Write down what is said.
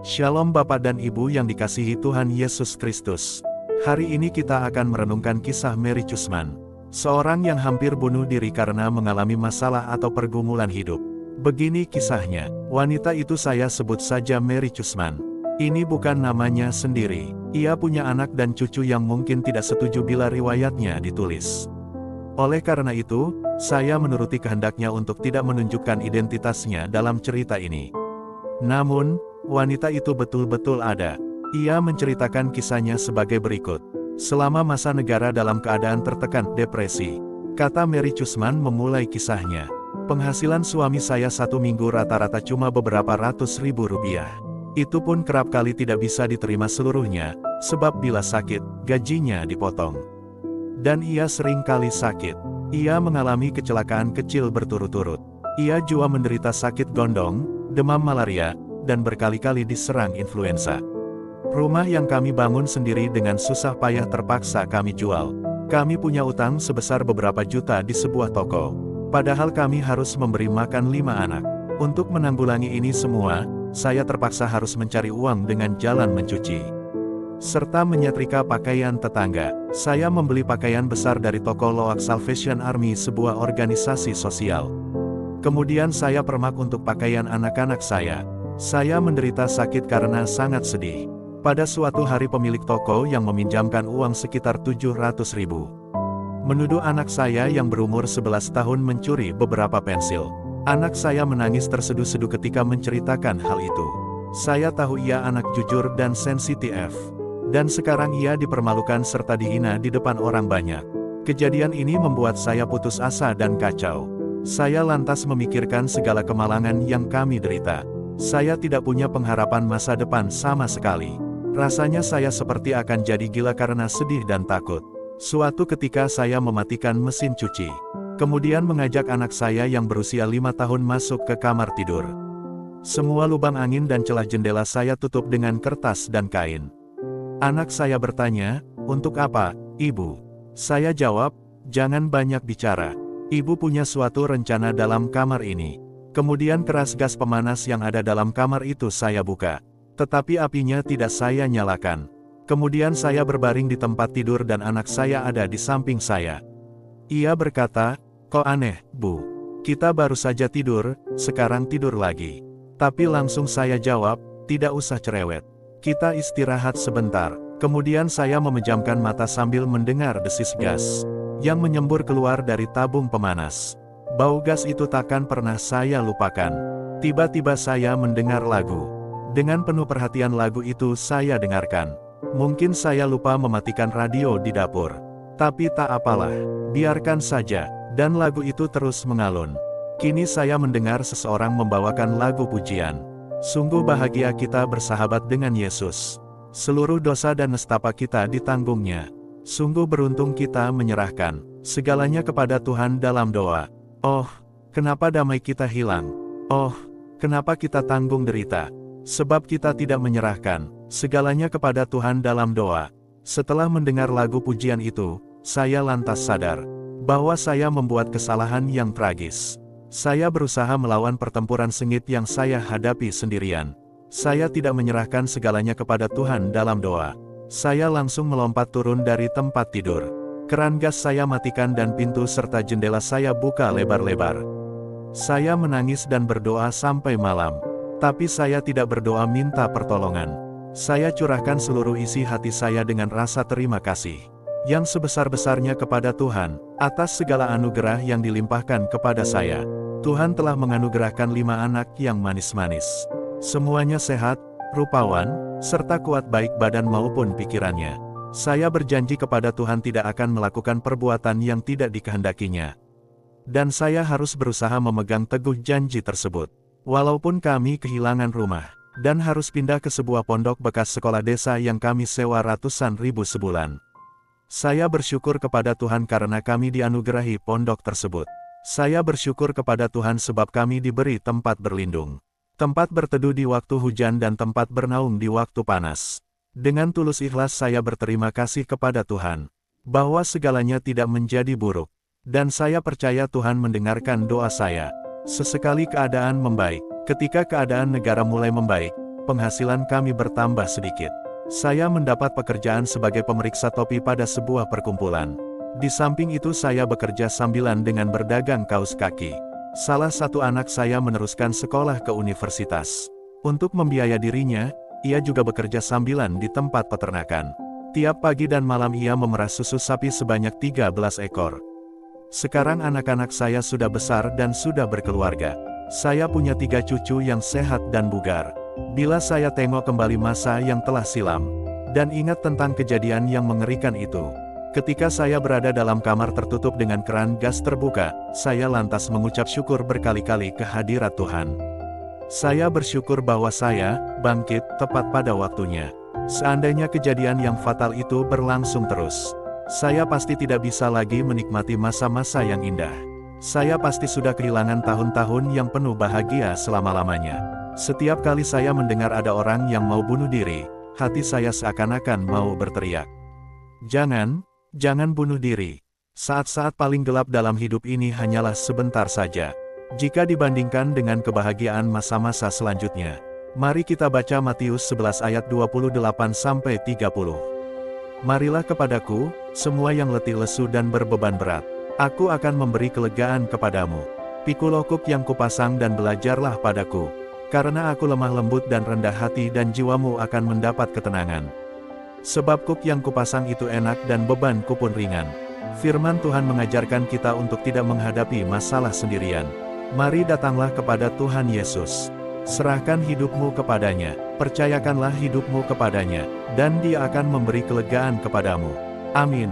Shalom Bapak dan Ibu yang dikasihi Tuhan Yesus Kristus. Hari ini kita akan merenungkan kisah Mary Chusman, seorang yang hampir bunuh diri karena mengalami masalah atau pergumulan hidup. Begini kisahnya, wanita itu saya sebut saja Mary Chusman. Ini bukan namanya sendiri. Ia punya anak dan cucu yang mungkin tidak setuju bila riwayatnya ditulis. Oleh karena itu, saya menuruti kehendaknya untuk tidak menunjukkan identitasnya dalam cerita ini. Namun, wanita itu betul-betul ada. Ia menceritakan kisahnya sebagai berikut. Selama masa negara dalam keadaan tertekan, depresi, kata Mary Chusman memulai kisahnya. Penghasilan suami saya satu minggu rata-rata cuma beberapa ratus ribu rupiah. Itu pun kerap kali tidak bisa diterima seluruhnya, sebab bila sakit, gajinya dipotong. Dan ia sering kali sakit. Ia mengalami kecelakaan kecil berturut-turut. Ia juga menderita sakit gondong, demam malaria, dan berkali-kali diserang influenza. Rumah yang kami bangun sendiri dengan susah payah terpaksa kami jual. Kami punya utang sebesar beberapa juta di sebuah toko. Padahal kami harus memberi makan 5 anak. Untuk menanggulangi ini semua, saya terpaksa harus mencari uang dengan jalan mencuci, serta menyetrika pakaian tetangga. Saya membeli pakaian besar dari toko Loak Salvation Army, sebuah organisasi sosial. Kemudian saya permak untuk pakaian anak-anak saya. Saya menderita sakit karena sangat sedih. Pada suatu hari pemilik toko yang meminjamkan uang sekitar 700 ribu. Menuduh anak saya yang berumur 11 tahun mencuri beberapa pensil. Anak saya menangis terseduh-seduh ketika menceritakan hal itu. Saya tahu ia anak jujur dan sensitif. Dan sekarang ia dipermalukan serta dihina di depan orang banyak. Kejadian ini membuat saya putus asa dan kacau. Saya lantas memikirkan segala kemalangan yang kami derita. Saya tidak punya pengharapan masa depan sama sekali. Rasanya saya seperti akan jadi gila karena sedih dan takut. Suatu ketika saya mematikan mesin cuci. Kemudian mengajak anak saya yang berusia 5 tahun masuk ke kamar tidur. Semua lubang angin dan celah jendela saya tutup dengan kertas dan kain. Anak saya bertanya, "Untuk apa, Ibu?" Saya jawab, "Jangan banyak bicara. Ibu punya suatu rencana dalam kamar ini." Kemudian keras gas pemanas yang ada dalam kamar itu saya buka. Tetapi apinya tidak saya nyalakan. Kemudian saya berbaring di tempat tidur dan anak saya ada di samping saya. Ia berkata, "Kok aneh, Bu? Kita baru saja tidur, sekarang tidur lagi." Tapi langsung saya jawab, "Tidak usah cerewet. Kita istirahat sebentar." Kemudian saya memejamkan mata sambil mendengar desis gas yang menyembur keluar dari tabung pemanas. Bau gas itu takkan pernah saya lupakan. Tiba-tiba saya mendengar lagu. Dengan penuh perhatian lagu itu saya dengarkan. Mungkin saya lupa mematikan radio di dapur. Tapi tak apalah, biarkan saja. Dan lagu itu terus mengalun. Kini saya mendengar seseorang membawakan lagu pujian. Sungguh bahagia kita bersahabat dengan Yesus. Seluruh dosa dan nestapa kita ditanggungnya. Sungguh beruntung kita menyerahkan segalanya kepada Tuhan dalam doa. Oh, kenapa damai kita hilang? Oh, kenapa kita tanggung derita? Sebab kita tidak menyerahkan segalanya kepada Tuhan dalam doa. Setelah mendengar lagu pujian itu, saya lantas sadar bahwa saya membuat kesalahan yang tragis. Saya berusaha melawan pertempuran sengit yang saya hadapi sendirian. Saya tidak menyerahkan segalanya kepada Tuhan dalam doa. Saya langsung melompat turun dari tempat tidur. Keran gas saya matikan dan pintu serta jendela saya buka lebar-lebar. Saya menangis dan berdoa sampai malam. Tapi saya tidak berdoa minta pertolongan. Saya curahkan seluruh isi hati saya dengan rasa terima kasih yang sebesar-besarnya kepada Tuhan, atas segala anugerah yang dilimpahkan kepada saya. Tuhan telah menganugerahkan 5 anak yang manis-manis. Semuanya sehat, rupawan, serta kuat baik badan maupun pikirannya. Saya berjanji kepada Tuhan tidak akan melakukan perbuatan yang tidak dikehendakinya. Dan saya harus berusaha memegang teguh janji tersebut. Walaupun kami kehilangan rumah, dan harus pindah ke sebuah pondok bekas sekolah desa yang kami sewa ratusan ribu sebulan. Saya bersyukur kepada Tuhan karena kami dianugerahi pondok tersebut. Saya bersyukur kepada Tuhan sebab kami diberi tempat berlindung, tempat berteduh di waktu hujan dan tempat bernaung di waktu panas. Dengan tulus ikhlas saya berterima kasih kepada Tuhan, bahwa segalanya tidak menjadi buruk. Dan saya percaya Tuhan mendengarkan doa saya. Sesekali keadaan membaik. Ketika keadaan negara mulai membaik, penghasilan kami bertambah sedikit. Saya mendapat pekerjaan sebagai pemeriksa topi pada sebuah perkumpulan. Di samping itu saya bekerja sambilan dengan berdagang kaos kaki. Salah satu anak saya meneruskan sekolah ke universitas. Untuk membiayai dirinya, ia juga bekerja sambilan di tempat peternakan. Tiap pagi dan malam ia memerah susu sapi sebanyak 13 ekor. Sekarang anak-anak saya sudah besar dan sudah berkeluarga. Saya punya 3 cucu yang sehat dan bugar. Bila saya tengok kembali masa yang telah silam, dan ingat tentang kejadian yang mengerikan itu, ketika saya berada dalam kamar tertutup dengan keran gas terbuka, saya lantas mengucap syukur berkali-kali ke hadirat Tuhan. Saya bersyukur bahwa saya bangkit tepat pada waktunya. Seandainya kejadian yang fatal itu berlangsung terus, saya pasti tidak bisa lagi menikmati masa-masa yang indah. Saya pasti sudah kehilangan tahun-tahun yang penuh bahagia selama-lamanya. Setiap kali saya mendengar ada orang yang mau bunuh diri, hati saya seakan-akan mau berteriak. Jangan bunuh diri. Saat-saat paling gelap dalam hidup ini hanyalah sebentar saja, jika dibandingkan dengan kebahagiaan masa-masa selanjutnya. Mari kita baca Matius 11 ayat 28-30. Marilah kepadaku, semua yang letih lesu dan berbeban berat. Aku akan memberi kelegaan kepadamu. Pikulah kuk yang kupasang dan belajarlah padaku. Karena aku lemah lembut dan rendah hati dan jiwamu akan mendapat ketenangan. Sebab kuk yang kupasang itu enak dan bebanku pun ringan. Firman Tuhan mengajarkan kita untuk tidak menghadapi masalah sendirian. Mari datanglah kepada Tuhan Yesus. Serahkan hidupmu kepadanya, percayakanlah hidupmu kepadanya, dan Dia akan memberi kelegaan kepadamu. Amin.